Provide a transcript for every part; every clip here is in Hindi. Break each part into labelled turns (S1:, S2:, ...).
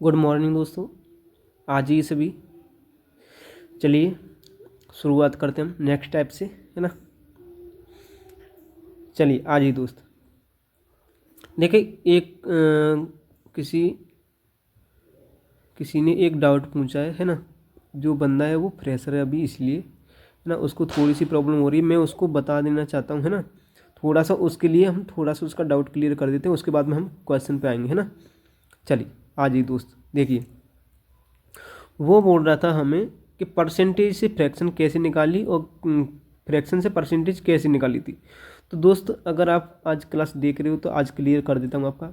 S1: गुड मॉर्निंग दोस्तों। आज ही सभी चलिए शुरुआत करते हैं हम नेक्स्ट टाइप से, है ना। चलिए आज ही दोस्त देखिए, एक किसी ने एक डाउट पूछा है ना। जो बंदा है वो फ्रेशर है अभी, इसलिए है ना उसको थोड़ी सी प्रॉब्लम हो रही है। मैं उसको बता देना चाहता हूँ, है ना। थोड़ा सा उसके लिए हम थोड़ा सा उसका डाउट क्लियर कर देते हैं, उसके बाद में हम क्वेश्चन पे आएंगे, है ना। चलिए आज ही दोस्त देखिए, वो बोल रहा था हमें कि परसेंटेज से फ्रैक्शन कैसे निकाली और फ्रैक्शन से परसेंटेज कैसे निकाली थी। तो दोस्त अगर आप आज क्लास देख रहे हो तो आज क्लियर कर देता हूँ आपका।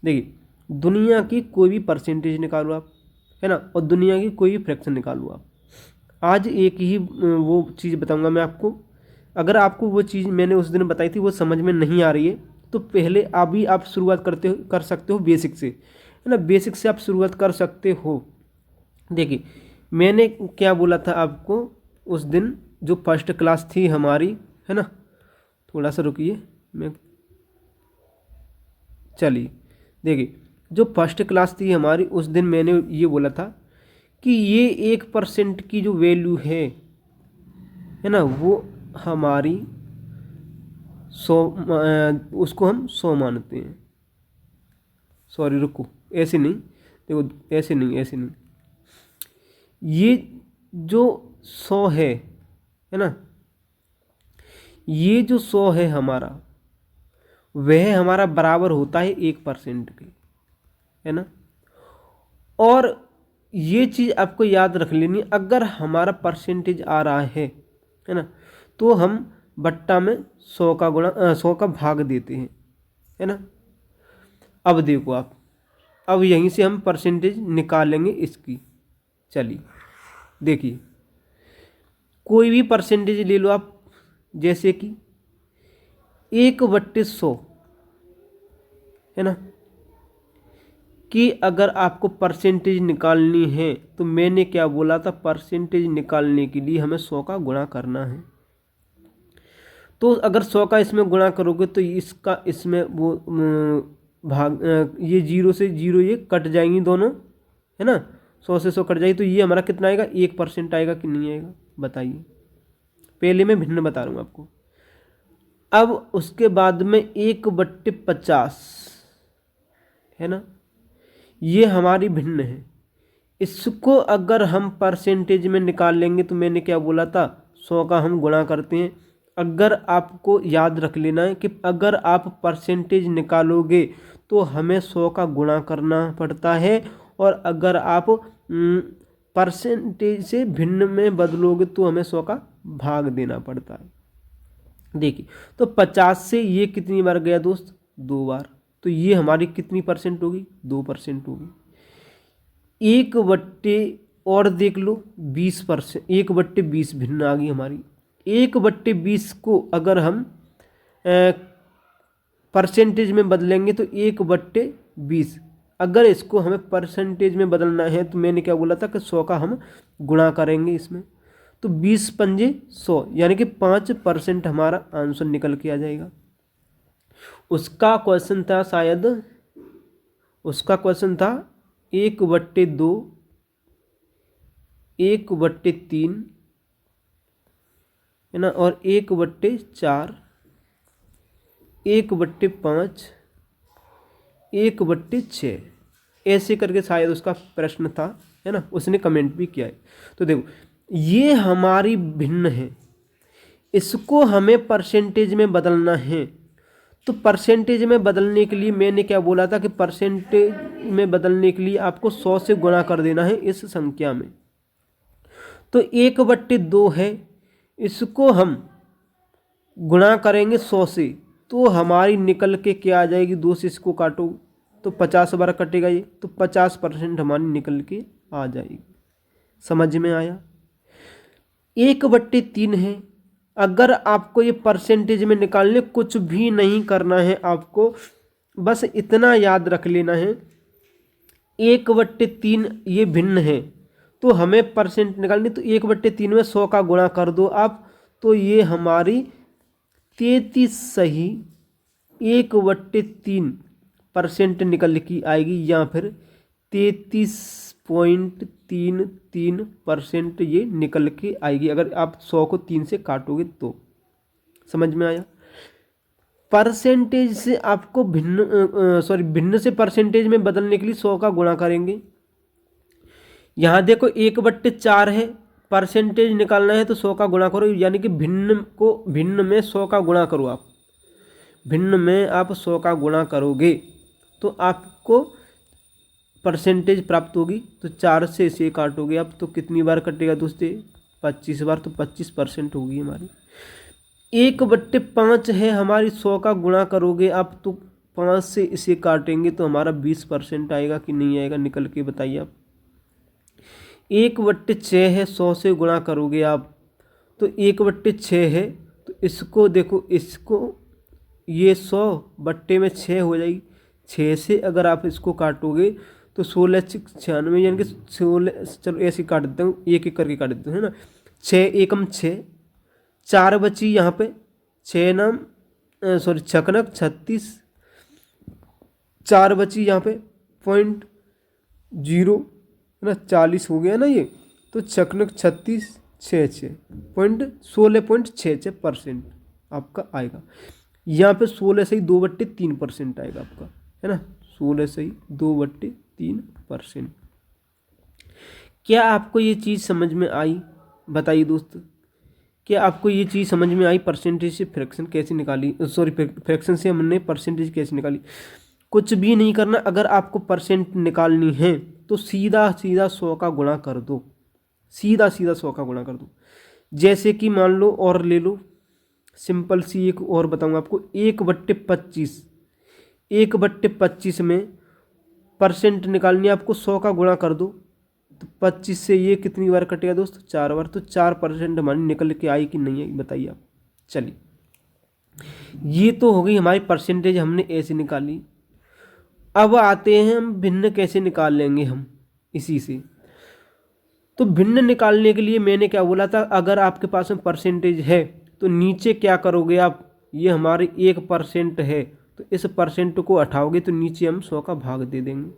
S1: देखिए, दुनिया की कोई भी परसेंटेज निकालो आप, है ना, और दुनिया की कोई भी फ्रैक्शन निकालो आप। आज एक ही वो चीज़ बताऊँगा मैं आपको। अगर आपको वो चीज़ मैंने उस दिन बताई थी वो समझ में नहीं आ रही है तो पहले अभी आप शुरुआत कर सकते हो बेसिक से, है ना। बेसिक से आप शुरुआत कर सकते हो। देखिए, मैंने क्या बोला था आपको उस दिन, जो फर्स्ट क्लास थी हमारी, है ना। थोड़ा सा रुकिए, मैं चलिए देखिए, जो फर्स्ट क्लास थी हमारी उस दिन मैंने ये बोला था कि ये 1% की जो वैल्यू है ना, वो हमारी 100, उसको हम 100 मानते हैं। सॉरी रुको, ऐसे नहीं, देखो ऐसे नहीं, ये जो 100 है ना, ये जो 100 है हमारा, वह हमारा बराबर होता है 1% के, है ना। और ये चीज़ आपको याद रख लेनी, अगर हमारा परसेंटेज आ रहा है ना, तो हम बट्टा में 100 का गुणा 100 का भाग देते हैं, है ना। अब देखो आप, अब यहीं से हम परसेंटेज निकालेंगे इसकी। चलिए देखिए, कोई भी परसेंटेज ले लो आप, जैसे कि 1/100, है ना, कि अगर आपको परसेंटेज निकालनी है तो मैंने क्या बोला था, परसेंटेज निकालने के लिए हमें 100 का गुणा करना है। तो अगर 100 का इसमें गुणा करोगे तो इसका इसमें वो भाग ये 0 से 0 ये कट जाएंगी दोनों, है ना। 100 से 100 कट जाएगी तो ये हमारा कितना आएगा, 1% आएगा कि नहीं आएगा, बताइए। पहले मैं भिन्न बता रहा हूँ आपको। अब उसके बाद में 1/50, है ना, ये हमारी भिन्न है। इसको अगर हम परसेंटेज में निकाल लेंगे तो मैंने क्या बोला था, 100 का हम गुणा करते हैं। अगर आपको याद रख लेना है कि अगर आप परसेंटेज निकालोगे तो हमें 100 का गुणा करना पड़ता है, और अगर आप परसेंटेज से भिन्न में बदलोगे तो हमें 100 का भाग देना पड़ता है। देखिए, तो 50 से ये कितनी बार गया दोस्त, 2 बार, तो ये हमारी कितनी परसेंट होगी, 2% होगी। 1/, और देख लो 20%, 1/20 भिन्न आ गई हमारी। 1/20 को अगर हम परसेंटेज में बदलेंगे तो 1/20, अगर इसको हमें परसेंटेज में बदलना है तो मैंने क्या बोला था कि 100 का हम गुणा करेंगे इसमें, तो 20×5 = 100, यानी कि 5% हमारा आंसर निकल के आ जाएगा। उसका क्वेश्चन था शायद, उसका क्वेश्चन था 1/2, 1/3, है ना, और 1/4, 1/5, 1/6, ऐसे करके शायद उसका प्रश्न था, है ना। उसने कमेंट भी किया है। तो देखो, ये हमारी भिन्न है, इसको हमें परसेंटेज में बदलना है। तो परसेंटेज में बदलने के लिए मैंने क्या बोला था कि परसेंटेज में बदलने के लिए आपको 100 से गुणा कर देना है इस संख्या में। तो 1/2 है, इसको हम गुणा करेंगे 100 से, तो हमारी निकल के क्या आ जाएगी, 2 से इसको काटो तो 50 बार कटेगा ये, तो 50% हमारी निकल के आ जाएगी। समझ में आया। 1/3 है, अगर आपको ये परसेंटेज में निकालने कुछ भी नहीं करना है, आपको बस इतना याद रख लेना है, 1/3 ये भिन्न है, तो हमें परसेंट निकालनी, तो 1/3 में 100 का गुणा कर दो आप, तो ये हमारी 33 सही 1/3% निकल की आएगी, या फिर 33.33% ये निकल के आएगी अगर आप 100 को 3 से काटोगे तो। समझ में आया। परसेंटेज से आपको भिन्न से परसेंटेज में बदलने के लिए 100 का गुणा करेंगे। यहाँ देखो 1/4 है, परसेंटेज निकालना है तो 100 का गुणा करो, यानी कि भिन्न में 100 का गुणा करो। आप भिन्न में आप 100 का गुणा करोगे तो आपको परसेंटेज प्राप्त होगी। तो 4 से इसे काटोगे आप तो कितनी बार कटेगा दोस्तों? 25 बार। तो 25% होगी हमारी। 1/5 है हमारी, 100 का गुणा करोगे आप तो 5 से इसे काटेंगे तो हमारा 20% आएगा कि नहीं आएगा? निकल के बताइए आप। 1/6 है, 100 से गुणा करोगे आप तो 1/6 है, तो इसको देखो, इसको ये 100/6 हो जाएगी। 6 से अगर आप इसको काटोगे तो 16×96 यानी कि 16, चलो ऐसे काट देता हूँ, एक करके काट देता हूँ, है ना। 6 एकम 6, 4 बची यहाँ पे, 6 नाम छकनक 36, 4 बची यहाँ पे 0.0, है ना, 40 हो गया ना ये। तो छकनक 36, 16.66% आपका आएगा। यहाँ पे 16 से ही 2/3% आएगा आपका, है ना। 16 से ही 2/3%। क्या आपको ये चीज़ समझ में आई? बताइए दोस्त, क्या आपको ये चीज़ समझ में आई? परसेंटेज से फ्रैक्शन कैसे निकाली, फ्रैक्शन से हमने परसेंटेज कैसे निकाली? कुछ भी नहीं करना। अगर आपको परसेंट निकालनी है तो सीधा सीधा 100 का गुणा कर दो, सीधा सीधा 100 का गुणा कर दो। जैसे कि मान लो और ले लो, सिंपल सी एक और बताऊंगा आपको। 1/25, 1/25 में परसेंट निकालनी है आपको, 100 का गुणा कर दो तो 25 से ये कितनी बार कटेगा दोस्त? 4 बार। तो 4% हमारी निकल के आई कि नहीं आई? बताइए आप। चलिए, ये तो हो गई हमारी परसेंटेज, हमने ऐसे निकाली। अब आते हैं हम भिन्न कैसे निकाल लेंगे हम इसी से। तो भिन्न निकालने के लिए मैंने क्या बोला था, अगर आपके पास में परसेंटेज है तो नीचे क्या करोगे आप, ये हमारे 1% है तो इस परसेंट को हटाओगे तो नीचे हम 100 का भाग दे देंगे।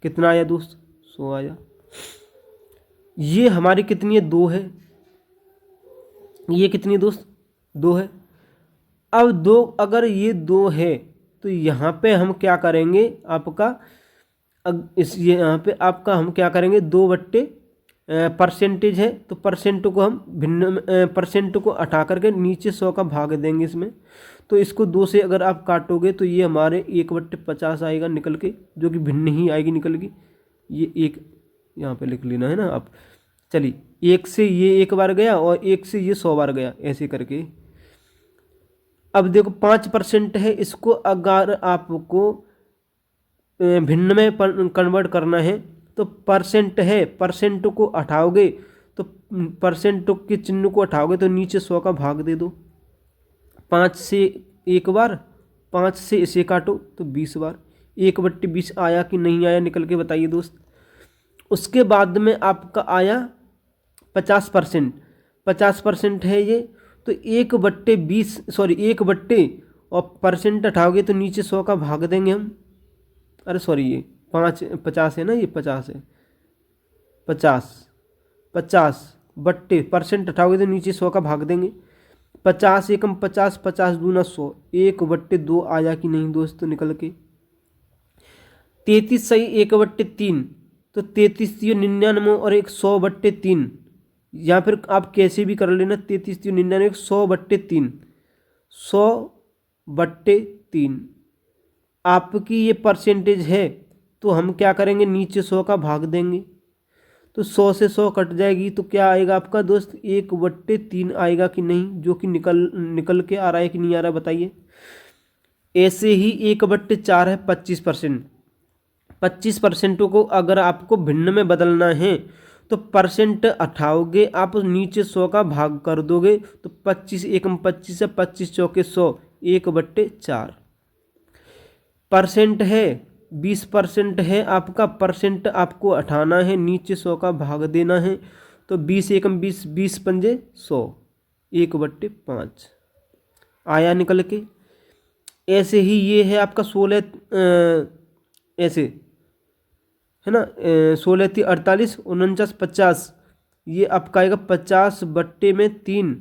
S1: कितना आया दोस्त? 100 आया। ये हमारी कितनी है? 2 है। ये कितनी दोस्त? 2 है। अब 2, अगर ये 2 है तो यहाँ पे हम क्या करेंगे आपका, ये यहाँ पे आपका हम क्या करेंगे, 2 परसेंटेज है तो परसेंट को हम भिन्न परसेंट को हटा करके नीचे 100 का भाग देंगे इसमें। तो इसको 2 से अगर आप काटोगे तो ये हमारे 1/50 आएगा निकल के, जो कि भिन्न ही आएगी निकल के। ये एक यहाँ पे लिख लेना है ना आप। चलिए, 1 से ये 1 बार गया और 1 से ये 100 बार गया, ऐसे करके। अब देखो 5% है, इसको अगर आपको भिन्न में कन्वर्ट करना है तो परसेंट है, परसेंट को हटाओगे तो परसेंट के चिन्ह को हटाओगे तो नीचे 100 का भाग दे दो। 5 से 1 बार, 5 से इसे काटो तो 20 बार। 1/20 आया कि नहीं आया? निकल के बताइए दोस्त। उसके बाद में आपका आया 50%। 50% है ये, तो 1/20 और परसेंट हटाओगे तो नीचे 100 का भाग देंगे हम। अरे सॉरी, ये 50 है ना, ये 50 है। 50 परसेंट हटाओगे तो नीचे 100 का भाग देंगे। 50 एकम 50, 50 दूना 100, 1/2 आया कि नहीं दोस्तों? निकल के 33 सही 1/3, तो 33 99 और 100/3, या फिर आप कैसे भी कर लेना। 33 99 100/3, 100/3 आपकी ये परसेंटेज है। तो हम क्या करेंगे, नीचे 100 का भाग देंगे तो 100 से 100 कट जाएगी तो क्या आएगा आपका दोस्त? 1/3 आएगा कि नहीं? जो कि निकल के आ रहा है कि नहीं आ रहा, बताइए। ऐसे ही 1/4 है 25%। 25% को अगर आपको भिन्न में बदलना है तो परसेंट हटाओगे आप, नीचे 100 का भाग कर दोगे तो 25 एकम 25 से 25 चौके 100, 1/4। परसेंट है 20% है आपका, परसेंट आपको हटाना है, नीचे 100 का भाग देना है तो 20 एकम 20, 20 पंजे 100, 1/5 आया निकल के। ऐसे ही ये है आपका 16 ऐसे है ना, 16×3 = 48, 49 50, ये आपका आएगा 50/3,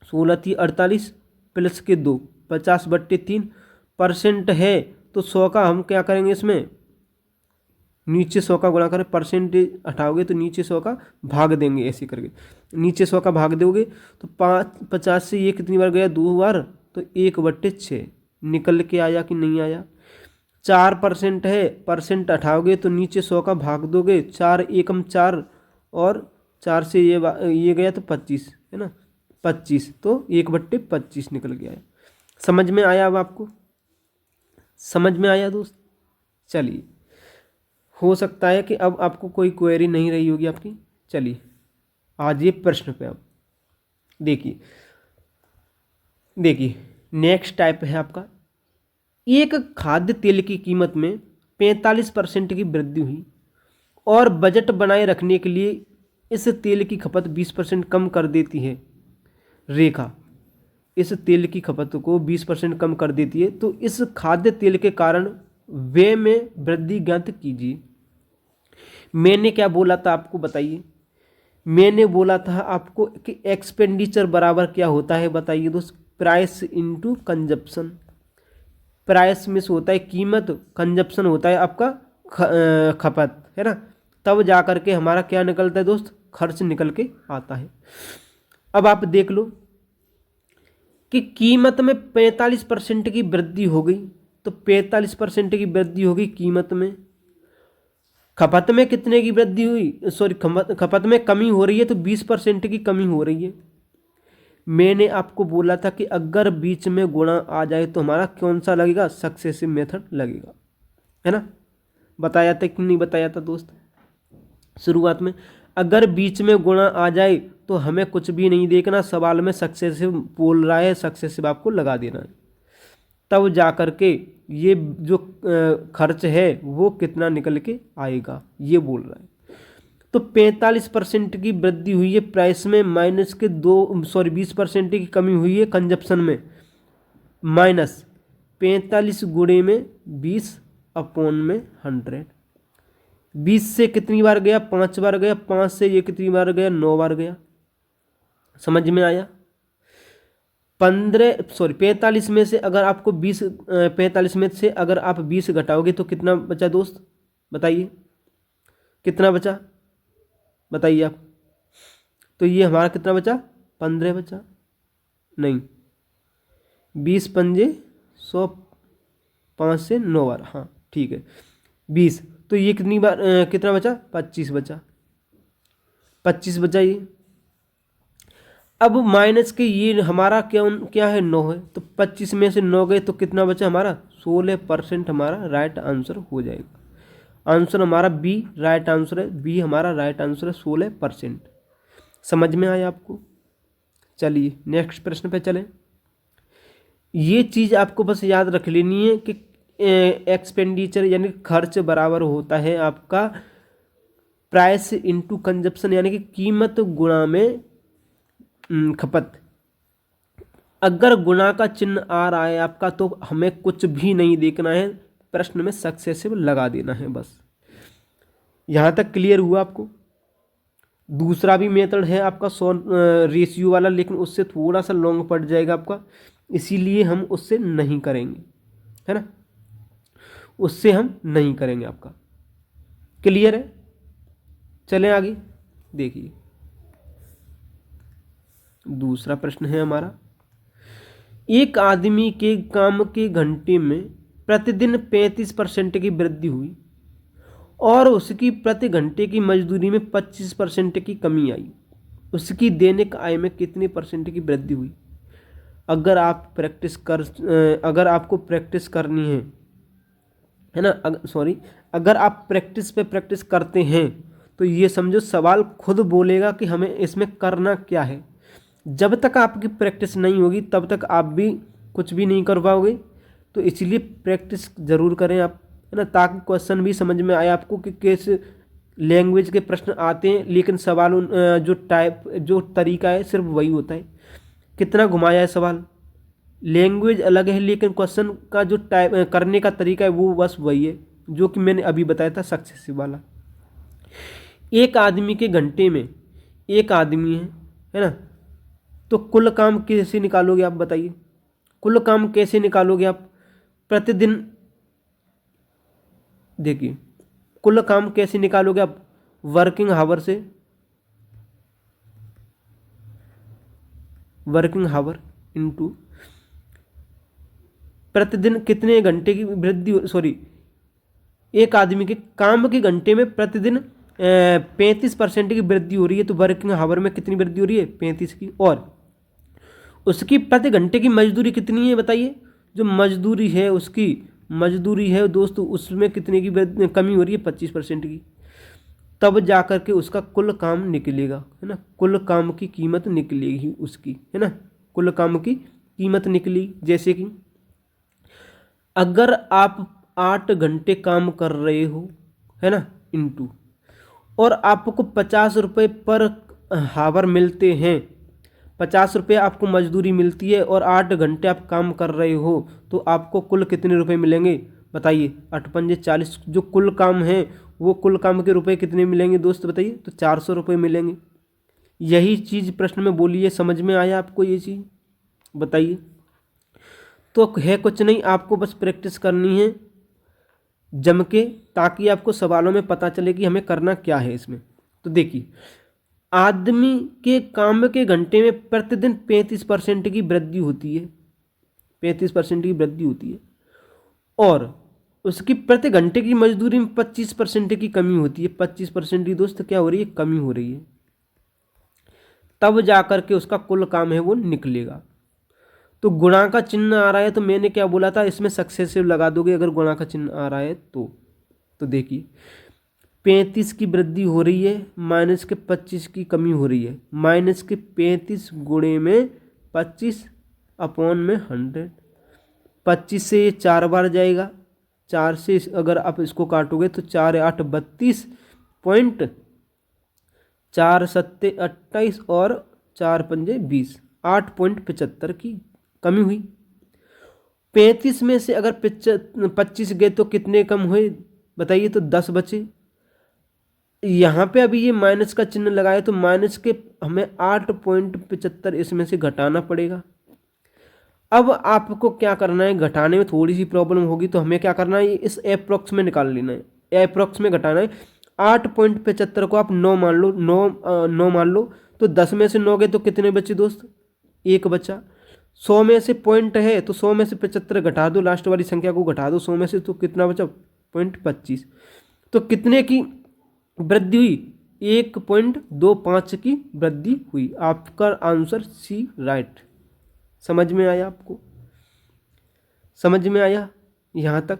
S1: 16×3 = 48 प्लस के 2, 50/3 है। तो 100 का हम क्या करेंगे, इसमें नीचे 100 का गुणा करें, परसेंटेज हटाओगे तो नीचे 100 का भाग देंगे, ऐसे करके नीचे 100 का भाग दोगे तो 50 से ये कितनी बार गया, 2 बार, तो 1/6 निकल के आया कि नहीं आया। 4% है, परसेंट हटाओगे तो नीचे 100 का भाग दोगे, 4 एकम 4 और 4 से ये गया तो 25, है ना, 25, तो 1/25 निकल गया है। समझ में आया? अब आपको समझ में आया दोस्त? चलिए, हो सकता है कि अब आपको कोई क्वेरी नहीं रही होगी आपकी। चलिए आज ये प्रश्न पे अब देखिए नेक्स्ट टाइप है आपका, एक खाद्य तेल की कीमत में 45% की वृद्धि हुई और बजट बनाए रखने के लिए इस तेल की खपत 20% कम कर देती है। रेखा इस तेल की खपत को 20% कम कर देती है, तो इस खाद्य तेल के कारण व्यय में वृद्धि ज्ञात कीजिए। मैंने क्या बोला था आपको, बताइए। मैंने बोला था आपको कि एक्सपेंडिचर बराबर क्या होता है, बताइए दोस्त, प्राइस इनटू कंजप्शन। प्राइस में से होता है कीमत, कंजप्शन होता है आपका खपत, है ना, तब जा करके हमारा क्या निकलता है दोस्त, खर्च निकल के आता है। अब आप देख लो कि कीमत में 45% की वृद्धि हो गई, तो 45% की वृद्धि होगी कीमत में। खपत में कितने की वृद्धि हुई, सॉरी, खपत में कमी हो रही है, तो 20% की कमी हो रही है। मैंने आपको बोला था कि अगर बीच में गुणा आ जाए तो हमारा कौन सा लगेगा, सक्सेसिव मेथड लगेगा, है ना। बताया था कि नहीं बताया था दोस्त शुरुआत में? अगर बीच में गुणा आ जाए तो हमें कुछ भी नहीं देखना, सवाल में सक्सेसिव बोल रहा है, सक्सेसिव आपको लगा देना है, तब जा कर के ये जो खर्च है वो कितना निकल के आएगा, ये बोल रहा है। तो 45% की वृद्धि हुई है प्राइस में, माइनस के 20% की कमी हुई है कंजप्शन में, माइनस 45 गुणे में 20/100। 20 से कितनी बार गया, 5 बार गया, 5 से ये कितनी बार गया, 9 बार गया। समझ में आया? 45 में से अगर आपको 45 में से अगर आप 20 घटाओगे तो कितना बचा दोस्त, बताइए कितना बचा, बताइए आप। तो ये हमारा कितना बचा, 15 बचा, नहीं 20 पंजे 100, 5 से 9 बार, हाँ ठीक है 20, तो ये कितनी बार कितना बचा, 25 बचा, 25 बचा ये। अब माइनस के ये हमारा क्या है, 9 है, तो 25 में से 9 गए तो कितना बचा हमारा, 16% हमारा राइट आंसर हो जाएगा। आंसर हमारा बी राइट आंसर है, बी हमारा राइट आंसर है, 16%। समझ में आया आपको? चलिए नेक्स्ट प्रश्न पे चलें। ये चीज़ आपको बस याद रख लेनी है कि एक्सपेंडिचर यानी खर्च बराबर होता है आपका प्राइस इनटू कंजप्शन, यानी कि कीमत गुणा में खपत। अगर गुणा का चिन्ह आ रहा है आपका तो हमें कुछ भी नहीं देखना है, प्रश्न में सक्सेसिव लगा देना है बस। यहाँ तक क्लियर हुआ आपको? दूसरा भी मेथड है आपका रेशियो वाला, लेकिन उससे थोड़ा सा लॉन्ग पड़ जाएगा आपका, इसीलिए हम उससे नहीं करेंगे, है ना, उससे हम नहीं करेंगे। आपका क्लियर है? चलें आगे देखिए। दूसरा प्रश्न है हमारा, एक आदमी के काम के घंटे में प्रतिदिन 35% की वृद्धि हुई और उसकी प्रति घंटे की मजदूरी में 25% की कमी आई। उसकी दैनिक आय में कितने परसेंट की वृद्धि हुई? अगर आपको प्रैक्टिस करनी है ना, अगर आप प्रैक्टिस पे प्रैक्टिस करते हैं तो ये समझो सवाल खुद बोलेगा कि हमें इसमें करना क्या है। जब तक आपकी प्रैक्टिस नहीं होगी तब तक आप भी कुछ भी नहीं कर पाओगे, तो इसलिए प्रैक्टिस ज़रूर करें आप, है ना, ताकि क्वेश्चन भी समझ में आए आपको कि किस लैंग्वेज के प्रश्न आते हैं, लेकिन सवाल जो तरीका है सिर्फ वही होता है। कितना घुमाया है सवाल, लैंग्वेज अलग है लेकिन क्वेश्चन का जो टाइप करने का तरीका है वो बस वही है। जो कि मैंने अभी बताया था सक्सेसिव वाला। एक आदमी के घंटे में, एक आदमी है ना, तो कुल काम कैसे निकालोगे आप बताइए? कुल काम कैसे निकालोगे आप? प्रतिदिन देखिए, कुल काम कैसे निकालोगे आप? वर्किंग हावर से, वर्किंग हावर इनटू प्रतिदिन कितने घंटे की वृद्धि, सॉरी, एक आदमी के काम के घंटे में प्रतिदिन 35% की वृद्धि हो रही है, तो वर्किंग हावर में कितनी वृद्धि हो रही है? 35 की। और उसकी प्रति घंटे की मजदूरी कितनी है बताइए? जो मजदूरी है, उसकी मजदूरी है दोस्तों, उसमें कितने की कमी हो रही है? 25% की। तब जा कर के उसका कुल काम निकलेगा, है ना, कुल काम की कीमत निकलेगी उसकी, है ना, कुल काम की कीमत निकली। जैसे कि अगर आप 8 घंटे काम कर रहे हो, है ना, इनटू, और आपको 50 रुपये पर हावर मिलते हैं, 50 रुपये आपको मजदूरी मिलती है और 8 घंटे आप काम कर रहे हो, तो आपको कुल कितने रुपए मिलेंगे बताइए? 8 पंजे 40, जो कुल काम है वो कुल काम के रुपए कितने मिलेंगे दोस्त बताइए? तो 400 रुपये मिलेंगे। यही चीज़ प्रश्न में बोली है, समझ में आया आपको ये चीज़? बताइए। तो है कुछ नहीं, आपको बस प्रैक्टिस करनी है जम के, ताकि आपको सवालों में पता चले कि हमें करना क्या है इसमें। तो देखिए, आदमी के काम के घंटे में प्रतिदिन 35% की वृद्धि होती है, 35% की वृद्धि होती है, और उसकी प्रति घंटे की मजदूरी में 25% की कमी होती है। 25% की दोस्त क्या हो रही है? कमी हो रही है। तब जा कर के उसका कुल काम है वो निकलेगा। तो गुणा का चिन्ह आ रहा है, तो मैंने क्या बोला था, इसमें सक्सेसिव लगा दोगे अगर गुणा का चिन्ह आ रहा है तो देखिए, 35 की वृद्धि हो रही है, माइनस के 25 की कमी हो रही है, माइनस के 35 गुणे में 25 अपॉन में 100। 25 से ये 4 बार जाएगा, 4 से अगर आप इसको काटोगे तो 4 8 32 पॉइंट, 4 सत्ते 28 और 4 पंजे 20, 8.75 की कमी हुई। 35 में से अगर 25 गए तो कितने कम हुए बताइए? तो 10 बचे। यहाँ पे अभी ये माइनस का चिन्ह लगाए, तो माइनस के हमें 8.75 इसमें से घटाना पड़ेगा। अब आपको क्या करना है, घटाने में थोड़ी सी प्रॉब्लम होगी, तो हमें क्या करना है, इस एप्रोक्स में निकाल लेना है, एप्रोक्स में घटाना है। 8.75 को आप 9 मान लो, 9 मान लो, तो 10 में से 9 गए तो कितने बचे दोस्त? 1 बचा। 100 में से पॉइंट है, तो 100 में से 75 घटा दो, लास्ट वाली संख्या को घटा दो 100 में से, तो कितना बचा? 0.25। तो कितने की वृद्धि हुई? 1.25 की वृद्धि हुई। आपका आंसर सी राइट। समझ में आया आपको? समझ में आया यहाँ तक?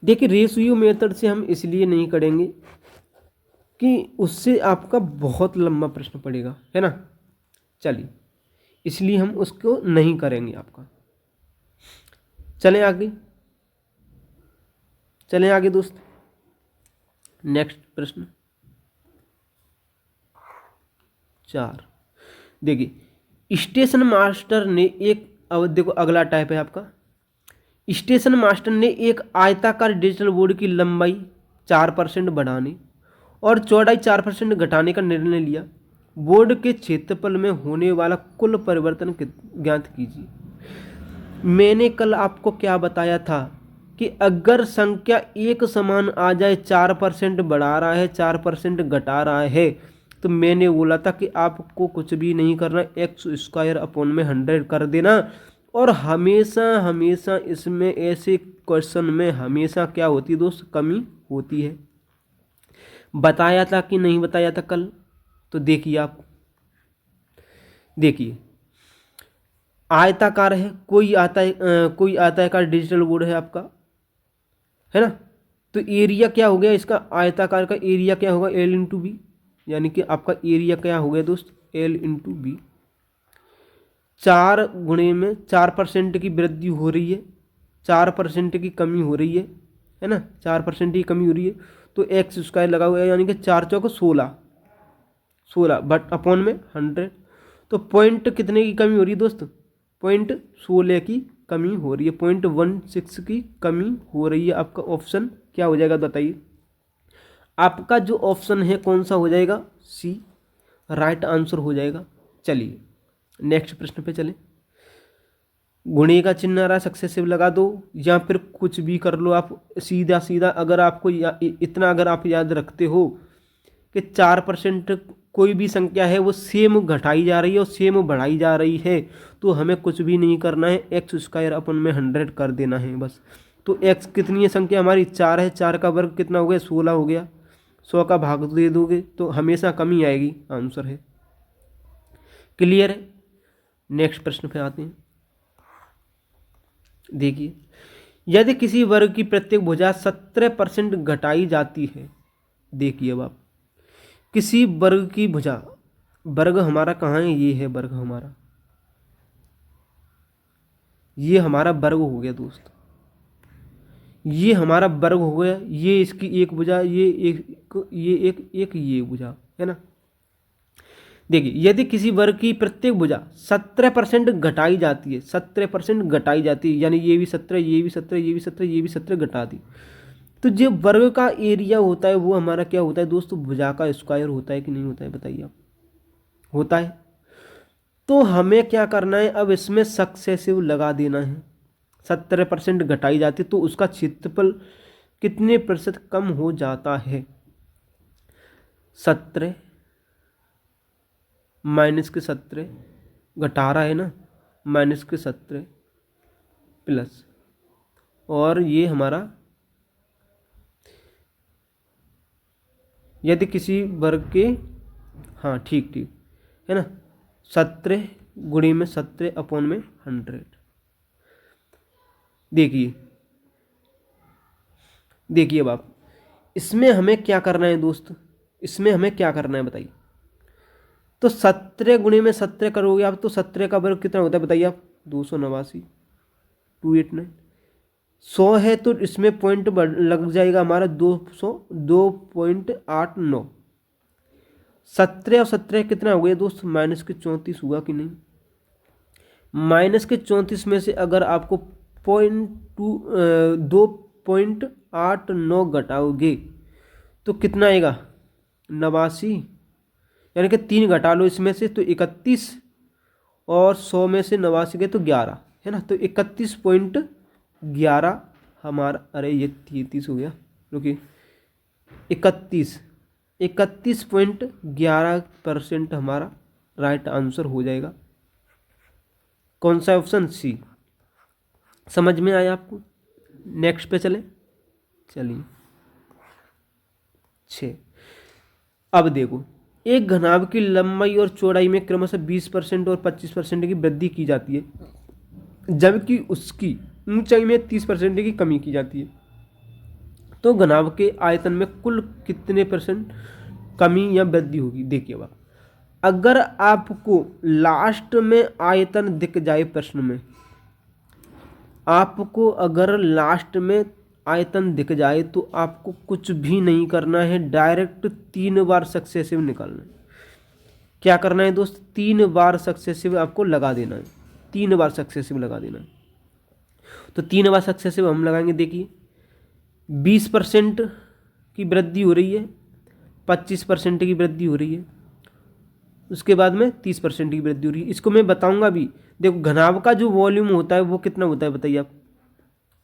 S1: देखिए, रेशियो मेथड से हम इसलिए नहीं करेंगे कि उससे आपका बहुत लंबा प्रश्न पड़ेगा, है ना। चलिए, इसलिए हम उसको नहीं करेंगे आपका। चलें आगे, चलें आगे दोस्त। नेक्स्ट प्रश्न 4। देखिए, स्टेशन मास्टर ने एक, अब देखो अगला टाइप है आपका, स्टेशन मास्टर ने एक आयताकार डिजिटल बोर्ड की लंबाई 4% बढ़ाने और चौड़ाई 4% घटाने का निर्णय लिया। बोर्ड के क्षेत्रफल में होने वाला कुल परिवर्तन ज्ञात कीजिए। मैंने कल आपको क्या बताया था कि अगर संख्या एक समान आ जाए, 4% बढ़ा रहा है 4% घटा रहा है, तो मैंने बोला था कि आपको कुछ भी नहीं करना, x² अपॉन में 100 कर देना। और हमेशा हमेशा इसमें ऐसे क्वेश्चन में हमेशा क्या होती है दोस्त? कमी होती है। बताया था कि नहीं बताया था कल? तो देखिए, आप देखिए, आयताकार है, कोई आयताकार डिजिटल बोर्ड है आपका, है ना। तो एरिया क्या हो गया इसका? आयताकार का एरिया क्या होगा? L इंटू बी, यानी कि आपका एरिया क्या हो गया दोस्त? L into B. 4 गुणे में 4% की वृद्धि हो रही है, 4% की कमी हो रही है ना, 4% की कमी हो रही है, तो x² लगा हुआ है, यानी कि 4 चौक 16 बट अपॉन में 100। तो पॉइंट कितने की कमी हो रही है दोस्त? 0.16 की कमी हो रही है, 0.16 की कमी हो रही है। आपका ऑप्शन क्या हो जाएगा बताइए। आपका जो ऑप्शन है कौन सा हो जाएगा, सी राइट आंसर हो जाएगा। चलिए नेक्स्ट प्रश्न पे चलें। गुणे का चिन्ह आ रहा है, सक्सेसिव लगा दो या फिर कुछ भी कर लो आप, सीधा सीधा। अगर आपको इतना अगर आप याद रखते हो कि 4% कोई भी संख्या है वो सेम घटाई जा रही है और सेम बढ़ाई जा रही है, तो हमें कुछ भी नहीं करना है, एक्स स्क्वायर अपन में 100 कर देना है बस। तो एक्स कितनी है संख्या हमारी, 4 है, 4 का वर्ग कितना हो गया, 16 हो गया। 100 का भाग दे दोगे तो हमेशा कमी आएगी, आंसर है। क्लियर है। नेक्स्ट प्रश्न पे आते हैं। देखिए, यदि किसी वर्ग की प्रत्येक भुजा 17% घटाई जाती है, देखिए अब आप किसी वर्ग की भुजा, वर्ग हमारा कहाँ है, ये है वर्ग हमारा, ये हमारा वर्ग हो गया दोस्त, ये हमारा वर्ग हो गया, ये इसकी एक भुजा, ये भुजा है ना। देखिए, यदि किसी वर्ग की प्रत्येक भुजा 17% घटाई जाती है, 17% घटाई जाती है, यानी ये भी 17, ये भी 17, ये भी 17, ये भी 17 घटा दी, तो जो वर्ग का एरिया होता है वो हमारा क्या होता है दोस्तों, भुजा का स्क्वायर होता है कि नहीं होता है, बताइए आप। होता है। तो हमें क्या करना है, अब इसमें सक्सेसिव लगा देना है। 17% घटाई जाती है तो उसका क्षेत्रफल कितने प्रतिशत कम हो जाता है, 17 माइनस के 17 घटा रहा है ना, माइनस के 17 प्लस, और ये हमारा यदि किसी वर्ग के, हाँ ठीक ठीक है ना, 17 गुणे में 17 अपॉन में 100। देखिए देखिए अब आप इसमें हमें क्या करना है दोस्त, इसमें हमें क्या करना है बताइए। तो 17 गुणे में 17 करोगे आप तो 17 का वर्ग कितना होता है बताइए आप, 289, 289। 100 है तो इसमें पॉइंट लग जाएगा हमारा 200, 2.89। 17 और 17 कितना हो गया दोस्त, माइनस के 34 हुआ कि नहीं। माइनस के 34 में से अगर आपको 2.89 घटाओगे तो कितना आएगा, 89, यानी कि 3 घटा लो इसमें से तो 31, और 100 में से 89 गए तो 11 है ना, तो 31.11 हमारा, अरे ये 33 हो गया, रुकिए, 31.11% हमारा राइट आंसर हो जाएगा। कौन सा ऑप्शन, सी। समझ में आया आपको। नेक्स्ट पे चले, चलिए 6। अब देखो, एक घनाभ की लंबाई और चौड़ाई में क्रमशः 20% और 25% की वृद्धि की जाती है, जबकि उसकी ऊंचाई में 30% की कमी की जाती है, तो घनाभ के आयतन में कुल कितने % कमी या वृद्धि होगी। देखिए अब अगर आपको लास्ट में आयतन दिख जाए प्रश्न में, आपको अगर लास्ट में आयतन दिख जाए तो आपको कुछ भी नहीं करना है, डायरेक्ट 3 बार सक्सेसिव निकालना है। क्या करना है दोस्त, 3 बार सक्सेसिव आपको लगा देना है, 3 बार सक्सेसिव लगा देना है। तो 3 बार सक्सेसिव हम लगाएंगे। देखिए 20% की वृद्धि हो रही है, 25% की वृद्धि हो रही है, उसके बाद में 30% की वृद्धि हो रही है। इसको मैं बताऊंगा भी। देखो घनाभ का जो वॉल्यूम होता है वो कितना होता है बताइए आप,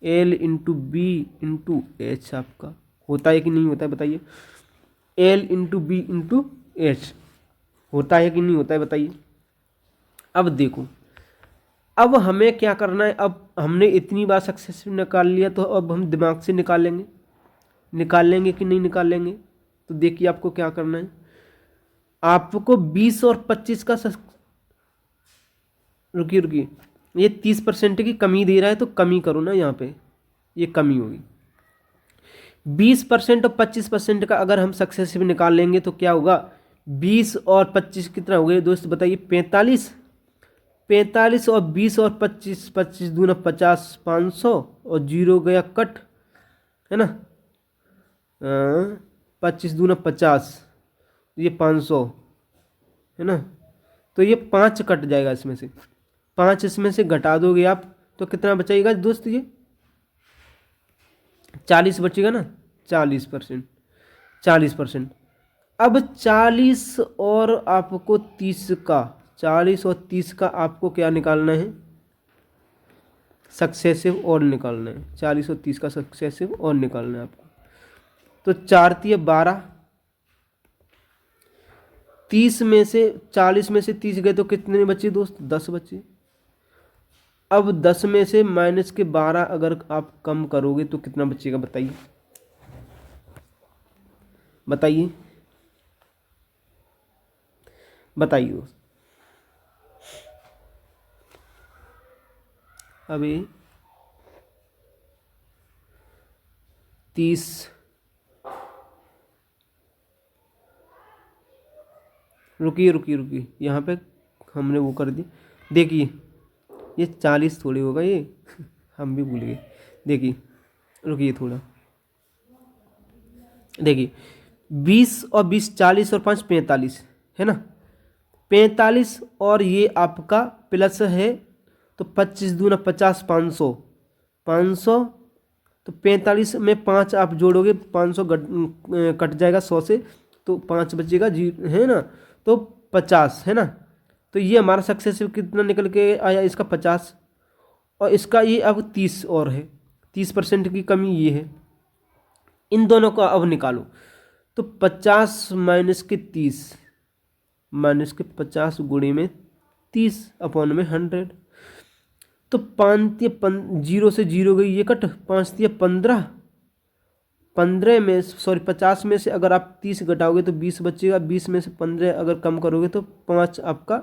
S1: L into B into H आपका होता है कि नहीं होता है बताइए, L into B into H होता है कि नहीं होता है बताइए। अब देखो, अब हमें क्या करना है, अब हमने इतनी बार सक्सेसफुल निकाल लिया तो अब हम दिमाग से निकालेंगे कि नहीं निकालेंगे। तो देखिए आपको क्या करना है, आपको 20 और 25 का रुकिए ये 30% की कमी दे रहा है तो कमी करो ना, यहाँ पे ये कमी होगी। 20% और 25% का अगर हम सक्सेसिव निकाल लेंगे तो क्या होगा, 20 और 25 कितना हो गया दोस्त बताइए, 45। 45 और 20 और 25, 25 दूना 50, 500 और 0 गया कट, है ना। 25 दूना 50, ये 500 है ना, तो ये 5 कट जाएगा इसमें से, 5 इसमें से घटा दोगे आप तो कितना बचेगा दोस्त, ये 40 बचेगा ना, 40%, 40%। अब 40 और आपको 30 का, 40 और 30 का आपको क्या निकालना है, सक्सेसिव और निकालना है। 40 और 30 का सक्सेसिव और निकालना है आपको। तो 4 तिये 12, 30 में से 40 में से 30 गए तो कितने बचे दोस्त, 10 बचे। अब 10 में से माइनस के 12 अगर आप कम करोगे तो कितना बचेगा, बताइए बताइए बताइए दोस्त। अभी 30, रुकिए रुकिए रुकिए, यहाँ पे हमने वो कर दिया। देखिए ये 40 थोड़ी होगा ये हम भी भूल गए। देखिए रुकिए थोड़ा, देखिए 20 और 20 40 और 5 45 है ना, 45 और ये आपका प्लस है तो 25 दूना 50, 500, 500 तो 45 में 5 आप जोड़ोगे 500 कट जाएगा 100 से, तो 5 बचेगा जी, है ना, तो 50 है ना। तो ये हमारा सक्सेसिव कितना निकल के आया, इसका 50, और इसका ये अब 30 और है, 30% की कमी ये है। इन दोनों का अब निकालो, तो 50 माइनस के 30 माइनस के 50 गुणे में 30 अपॉन में 100, तो 5 जीरो से जीरो गई ये कट, 5 15, 15 में सॉरी 50 में से अगर आप 30 घटाओगे तो 20 बचेगा, 20 में से 15 अगर कम करोगे तो 5 आपका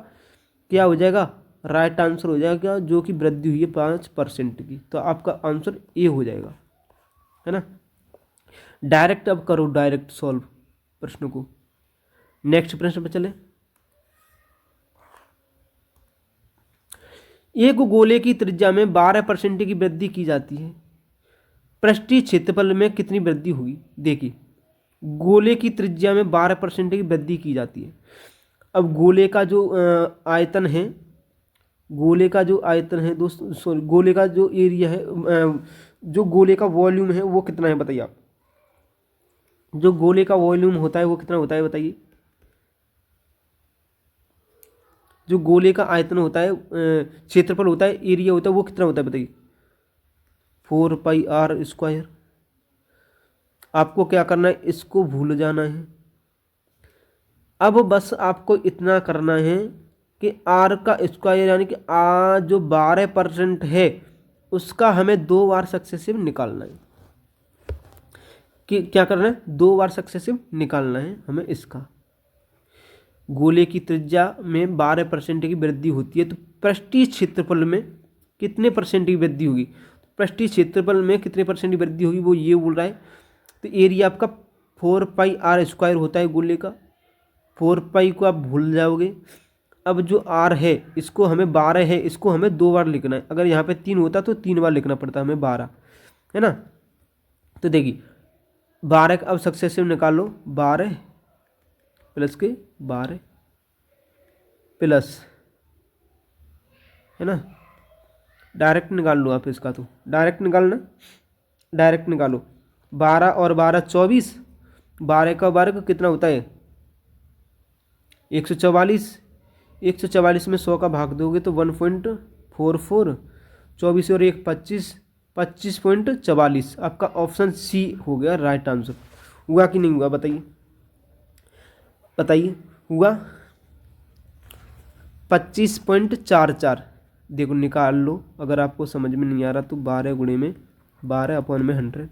S1: क्या हो जाएगा, राइट आंसर हो जाएगा, जो कि वृद्धि हुई है 5% की। तो आपका आंसर ए हो जाएगा, है ना। डायरेक्ट अब करो, डायरेक्ट सॉल्व प्रश्न को। नेक्स्ट प्रश्न पर चले। एक गोले की त्रिज्या में 12% की वृद्धि की जाती है, पृष्ठीय क्षेत्रफल में कितनी वृद्धि होगी। देखिए गोले की त्रिज्या में 12% की वृद्धि की जाती है। अब गोले का जो आयतन है, गोले का जो आयतन है दोस्त, सॉरी गोले का जो एरिया है, जो गोले का वॉल्यूम है वो कितना है बताइए आप। जो गोले का वॉल्यूम होता है वो कितना होता है बताइए। जो गोले का आयतन होता है, क्षेत्रफल होता है, एरिया होता है, वो कितना होता है बताइए, 4πr²। आपको क्या करना है, इसको भूल जाना है। अब बस आपको इतना करना है कि r का स्क्वायर यानी कि जो 12% है उसका हमें 2 बार सक्सेसिव निकालना है। कि क्या करना है, 2 बार सक्सेसिव निकालना है हमें इसका। गोले की त्रिज्या में 12% की वृद्धि होती है, तो पृष्ठीय क्षेत्रफल में कितने परसेंट की वृद्धि होगी, पृष्ठीय क्षेत्रफल में कितने परसेंट की वृद्धि होगी वो ये बोल रहा है। तो एरिया आपका 4πr² होता है गोले का, 4π को आप भूल जाओगे। अब जो r है इसको हमें 12 है, इसको हमें 2 बार लिखना है। अगर यहाँ पे 3 होता तो 3 बार लिखना पड़ता हमें 12, है ना। तो देखिए 12 का अब सक्सेसिव निकालो, 12 प्लस के 12 प्लस, है ना, डायरेक्ट निकाल लो आप इसका, तो डायरेक्ट निकालना, डायरेक्ट निकालो। 12 और 12 24, 12 का वर्ग कितना होता है 144, 144 में 100 का भाग दोगे तो 1.44, 24 और 1 25, 25.44। आपका ऑप्शन सी हो गया राइट आंसर। हुआ कि नहीं हुआ बताइए, बताइए हुआ 25.44। देखो निकाल लो, अगर आपको समझ में नहीं आ रहा तो 12 गुणे में 12 अपॉन में 100,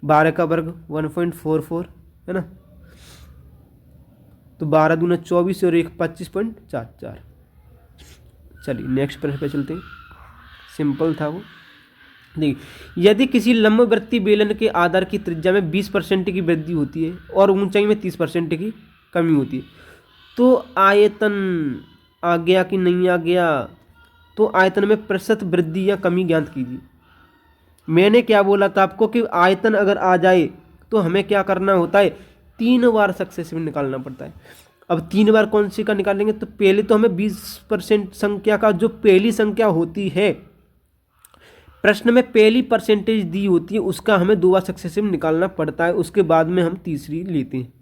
S1: 12 का वर्ग 1.44 है ना, तो 12 दूना 24 और 1 25.44। चलिए नेक्स्ट प्रश्न पे चलते हैं, सिंपल था वो। देखिए यदि किसी लंबवृत्तीय बेलन के आधार की त्रिज्या में 20% की वृद्धि होती है और ऊंचाई में 30% की कमी होती है, तो आयतन आ गया कि नहीं आ गया, तो आयतन में प्रतिशत वृद्धि या कमी ज्ञात कीजिए। मैंने क्या बोला था आपको कि आयतन अगर आ जाए तो हमें क्या करना होता है, 3 बार सक्सेसिव निकालना पड़ता है। अब 3 बार कौन सी का निकालेंगे, तो पहले तो हमें 20% संख्या का, जो पहली संख्या होती है प्रश्न में पहली परसेंटेज दी होती है उसका हमें 2 बार सक्सेसिव निकालना पड़ता है, उसके बाद में हम तीसरी लेते हैं।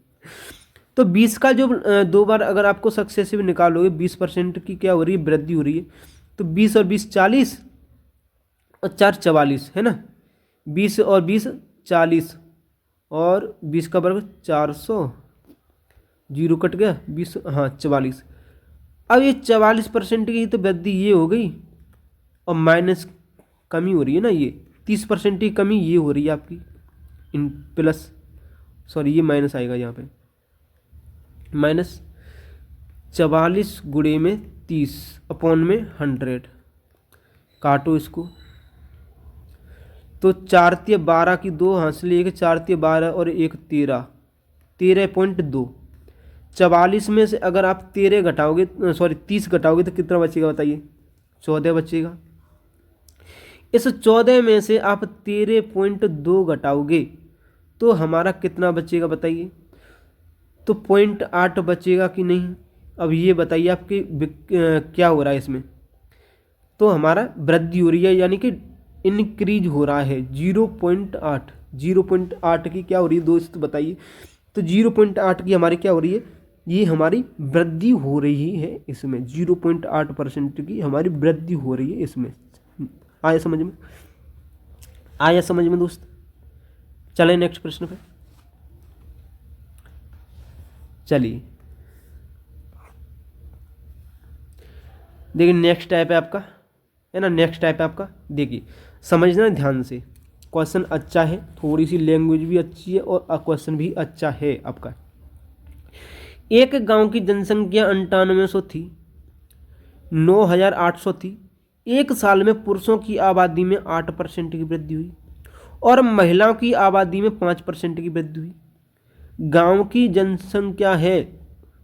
S1: तो 20 का जो 2 बार अगर आपको सक्सेसिव निकालोगे 20% की क्या हो रही है, वृद्धि हो रही है। तो 20 और 20 40 और 4 44 है ना, 20 और 20 40 और 20 का वर्ग 400, जीरो कट गया, 20 हाँ 44। अब ये 44% की तो वृद्धि ये हो गई और माइनस कमी हो रही है ना, ये 30% की कमी ये हो रही है आपकी इन प्लस, सॉरी ये माइनस आएगा यहाँ पे, माइनस 44 गुणे में 30 अपॉन में 100, काटो इसको। तो 4 तिया 12 की 2 हासिल, एक 4 तिया 12 और एक 13, 13.2। 44 में से अगर आप 13 घटाओगे, सॉरी 30 घटाओगे तो कितना बचेगा बताइए, 14 बचेगा। इस 14 में से आप 13.2 घटाओगे तो हमारा कितना बचेगा बताइए, तो 0.8 बचेगा कि नहीं। अब ये बताइए आपके क्या हो रहा है इसमें, तो हमारा वृद्धि हो रही है यानी कि इंक्रीज हो रहा है 0.8, 0.8 की क्या हो रही है दोस्त बताइए, तो 0.8 की हमारी क्या हो रही है, ये हमारी वृद्धि हो रही है इसमें, 0.8% की हमारी वृद्धि हो रही है इसमें। आया समझ में, आया समझ में दोस्त। चलें नेक्स्ट प्रश्न पे, चलिए देखिए नेक्स्ट टाइप है आपका, है ना, नेक्स्ट टाइप है आपका, देखिए समझना ध्यान से, क्वेश्चन अच्छा है, थोड़ी सी लैंग्वेज भी अच्छी है और क्वेश्चन भी अच्छा है आपका। एक गांव की जनसंख्या 9800 थी, 9800 थी। एक साल में पुरुषों की आबादी में 8% की वृद्धि हुई और महिलाओं की आबादी में 5% की वृद्धि हुई। गांव की जनसंख्या है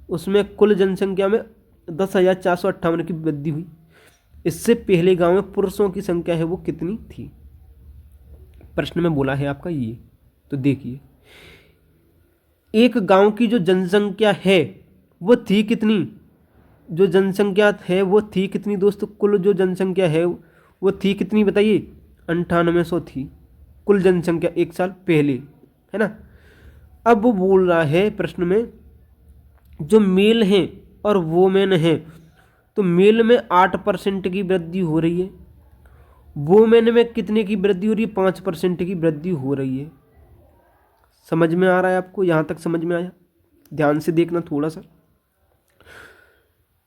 S1: उसमें कुल जनसंख्या में 10,458 की वृद्धि हुई। इससे पहले गांव में पुरुषों की संख्या है वो कितनी थी, प्रश्न में बोला है आपका ये। तो देखिए एक गांव की जो जनसंख्या है वो थी कितनी, जो जनसंख्या है वो थी कितनी दोस्तों, कुल जो जनसंख्या है वो थी कितनी बताइए, 9800 थी कुल जनसंख्या एक साल पहले, है ना। अब वो बोल रहा है प्रश्न में जो मेल हैं और वोमेन हैं, तो मेल में 8% की वृद्धि हो रही है, वोमेन में कितने की वृद्धि हो रही है, 5% की वृद्धि हो रही है। समझ में आ रहा है आपको, यहाँ तक समझ में आया, ध्यान से देखना थोड़ा सा।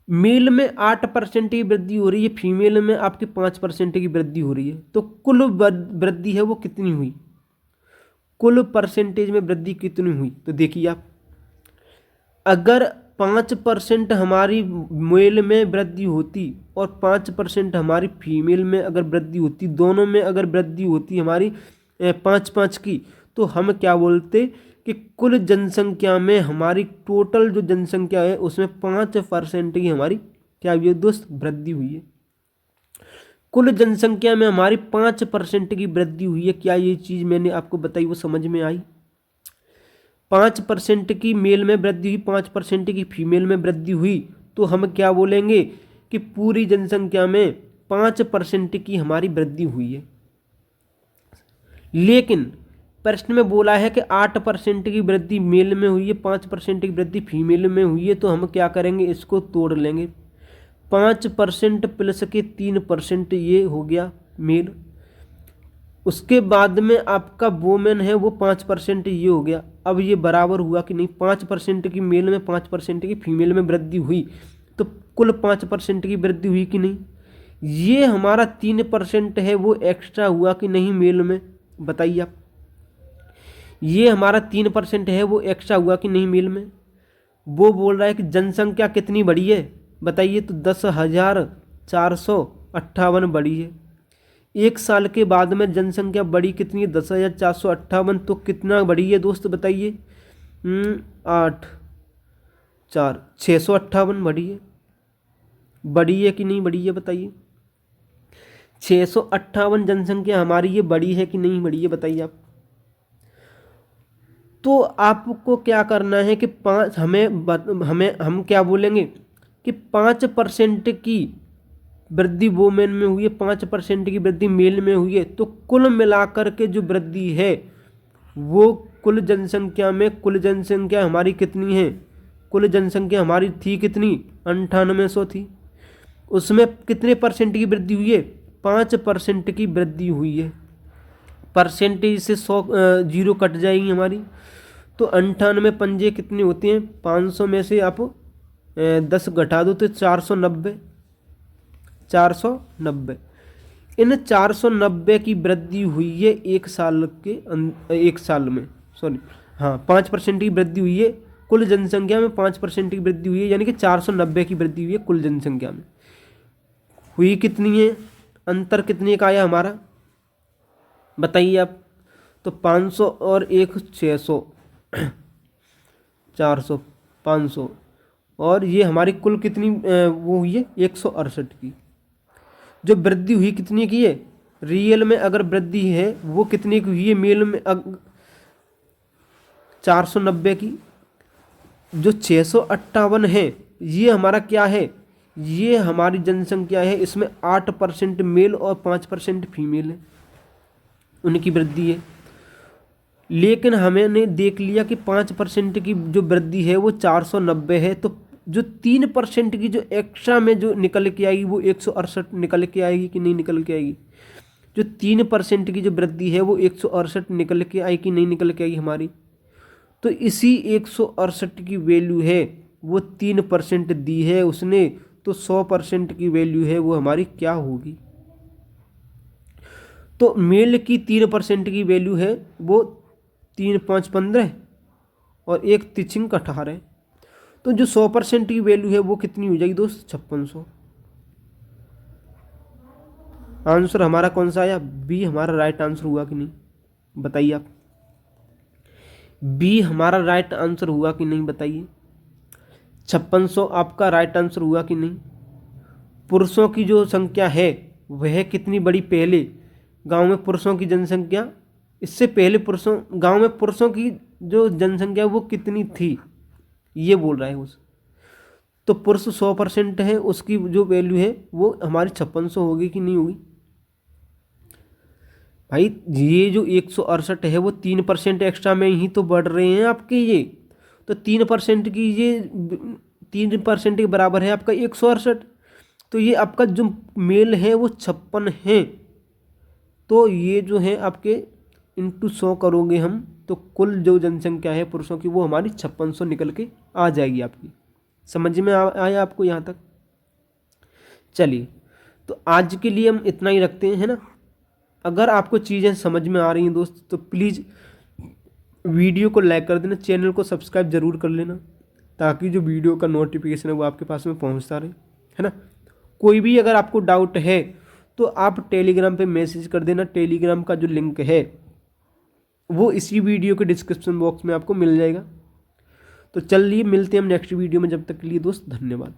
S1: मेल में 8% की वृद्धि हो रही है, फीमेल में आपकी 5% की वृद्धि हो रही है, तो कुल वृद्धि है वो कितनी हुई, कुल परसेंटेज में वृद्धि कितनी हुई। तो देखिए आप, अगर 5% हमारी मेल में वृद्धि होती और 5% हमारी फीमेल में अगर वृद्धि होती, दोनों में अगर वृद्धि होती हमारी 5-5 की, तो हम क्या बोलते कि कुल जनसंख्या में हमारी टोटल जो जनसंख्या है उसमें 5% की हमारी क्या हुई है दोस्त, वृद्धि हुई है। कुल जनसंख्या में हमारी 5% की वृद्धि हुई है। क्या ये चीज़ मैंने आपको बताई वो समझ में आई, 5% की मेल में वृद्धि हुई, 5% की फीमेल में वृद्धि हुई, तो हम क्या बोलेंगे कि पूरी जनसंख्या में 5% की हमारी वृद्धि हुई है। लेकिन प्रश्न में बोला है कि 8% की वृद्धि मेल में हुई है, 5% की वृद्धि फीमेल में हुई है, तो हम क्या करेंगे, इसको तोड़ लेंगे। 5% प्लस के 3% ये हो गया मेल, उसके बाद में आपका वोमेन है वो 5% ये हो गया। अब ये बराबर हुआ कि नहीं, 5% की मेल में 5% की फीमेल में वृद्धि हुई, तो कुल 5% की वृद्धि हुई कि नहीं। ये हमारा 3% है वो एक्स्ट्रा हुआ कि नहीं मेल में, बताइए आप। ये हमारा 3% है वो एक्स्ट्रा हुआ कि नहीं मेल में। वो बोल रहा है कि जनसंख्या कितनी बढ़ी है बताइए, तो 10,458 बढ़ी है। एक साल के बाद में जनसंख्या बढ़ी कितनी है, 10,458, तो कितना बढ़ी है दोस्त बताइए, 658 बढ़ी है। बढ़ी है कि नहीं बढ़ी है बताइए, 658 जनसंख्या हमारी ये बढ़ी है कि नहीं बढ़ी है बताइए आप। तो आपको क्या करना है कि हम क्या बोलेंगे कि 5% की वृद्धि वोमेन में हुई है, 5% की वृद्धि मेल में हुई है। तो कुल मिलाकर के जो वृद्धि है वो कुल जनसंख्या हमारी कितनी है? कुल जनसंख्या हमारी थी कितनी? 9800 थी। उसमें कितने परसेंट की वृद्धि हुई है? 5% की वृद्धि हुई है। परसेंटेज से 100 जीरो कट जाएगी हमारी। तो 98 पंजे कितने होते हैं? 500 में से आप 10 घटा दो तो 490। इन 490 की वृद्धि हुई है एक साल में, 5% की वृद्धि हुई है कुल जनसंख्या में। 5% की वृद्धि हुई है, यानी कि 490 की वृद्धि हुई है कुल जनसंख्या में। हुई कितनी है? अंतर कितने का आया हमारा, बताइए आप। तो 500 और 600 400 500, और ये हमारी कुल कितनी वो हुई है? 168 की। जो वृद्धि हुई कितनी की है? रियल में अगर वृद्धि है वो कितने की हुई है? मेल में 490 की। जो 658 है ये हमारा क्या है? ये हमारी जनसंख्या है। इसमें 8% मेल और 5% फीमेल है, उनकी वृद्धि है। लेकिन हमने देख लिया कि 5% की जो वृद्धि है वो 490 है। तो जो 3% की जो एक्स्ट्रा में जो निकल के आएगी वो 168 निकल के आएगी कि नहीं निकल के आएगी? जो 3% की जो वृद्धि है वो 168 निकल के आएगी कि नहीं निकल के आएगी हमारी? तो इसी 168 की वैल्यू है वो 3% दी है उसने। तो 100% की वैल्यू है वो हमारी क्या होगी? तो मेल की 3% की वैल्यू है वो 3 5 15 और 1 तिचिंग 18। तो जो 100% की वैल्यू है वो कितनी हो जाएगी दोस्त? 5600। आंसर हमारा कौन सा आया? बी हमारा राइट आंसर हुआ कि नहीं, बताइए आप। बी हमारा राइट आंसर हुआ कि नहीं, बताइए। 5600 आपका राइट आंसर हुआ कि नहीं? पुरुषों की जो संख्या है वह कितनी बड़ी? पहले गांव में पुरुषों की जनसंख्या, इससे पहले गांव में पुरुषों की जो जनसंख्या वो कितनी थी, ये बोल रहा है उस। तो पुरुष 100% है, उसकी जो वैल्यू है वो हमारी 5600 होगी कि नहीं होगी? भाई ये जो 168 है वो 3% एक्स्ट्रा में ही तो बढ़ रहे हैं आपके ये। तो 3% की ये 3% के बराबर है आपका 168। तो ये आपका जो मेल है वो 56 है। तो ये जो है आपके इंटू 100 करोगे हम तो कुल जो जनसंख्या है पुरुषों की वो हमारी 5600 निकल के आ जाएगी आपकी। समझ में आया आपको यहाँ तक? चलिए, तो आज के लिए हम इतना ही रखते हैं, है ना। अगर आपको चीज़ें समझ में आ रही हैं दोस्त तो प्लीज़ वीडियो को लाइक कर देना, चैनल को सब्सक्राइब जरूर कर लेना, ताकि जो वीडियो का नोटिफिकेशन है वो आपके पास में पहुंचता रहे, है ना। कोई भी अगर आपको डाउट है तो आप टेलीग्राम पे मैसेज कर देना। टेलीग्राम का जो लिंक है वो इसी वीडियो के डिस्क्रिप्शन बॉक्स में आपको मिल जाएगा। तो चलिए मिलते हैं हम नेक्स्ट वीडियो में, जब तक के लिए दोस्त धन्यवाद।